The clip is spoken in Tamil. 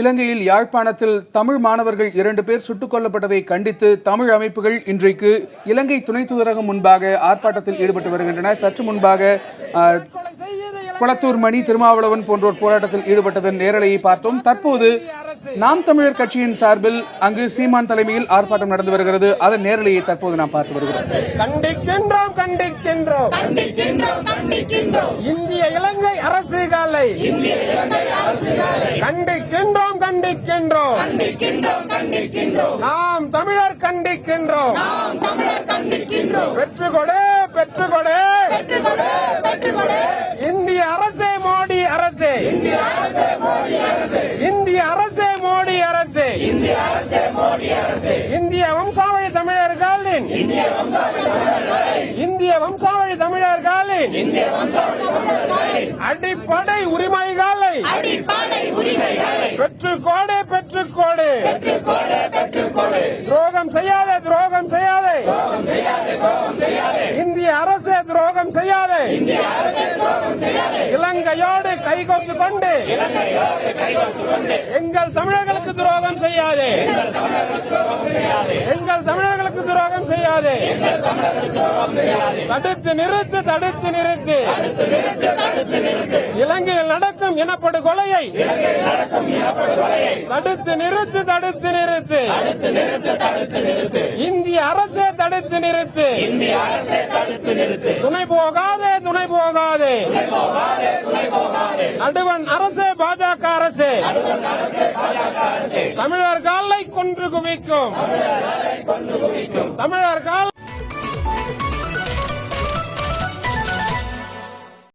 இலங்கையில் யாழ்ப்பாணத்தில் தமிழ் மாணவர்கள் 2 பேர் சுட்டுக் கொல்லப்பட்டதை கண்டித்து தமிழ் அமைப்புகள் இன்றைக்கு இலங்கை துணை தூதரகம் முன்பாக ஆர்ப்பாட்டத்தில் ஈடுபட்டு வருகின்றன. சற்று முன்பாக குளத்தூர் மணி, திருமாவளவன் போன்றோர் போராட்டத்தில் ஈடுபட்டதன் நேரலையை பார்த்தோம். தற்போது நாம் தமிழர் கட்சியின் சார்பில் அங்கு சீமான் தலைமையில் ஆர்ப்பாட்டம் நடந்து வருகிறது. அதன் நேரலையை தற்போது நாம் பார்த்து வருகிறோம். கண்டிக்கின்றோம் இந்திய இலங்கை அரசுகளை கண்டிக்கின்றோம் நாம் தமிழர் கண்டிக்கின்றோம். பெற்றுக்கொடு இந்திய அரசே மோடி அரசே, இந்திய அரசே மோடி அரசே, இந்திய வம்சாவளி தமிழர்களின் அடிப்படை உரிமைகளை பெற்றுக்கொடு. துரோகம் செய்யாதே இந்திய அரசே, துரோகம் செய்யாதே. இலங்கையோடு கைகோர்த்து கொண்டு எங்கள் தமிழர்களுக்கு துரோகம் செய்யாதே, எங்கள் தமிழர்களுக்கு துரோகம் செய்யாதே. தடுத்து நிறுத்து இலங்கையில் நடக்கும் இனப்படுகொலையை தடுத்து நிறுத்து. இந்திய அரசே தடுத்து நிறுத்து. துணை போகாதே. நடுவன் அரசே, பாஜக அரசே, தமிழர்களை கொன்று குவிக்கும் தமிழர்கள்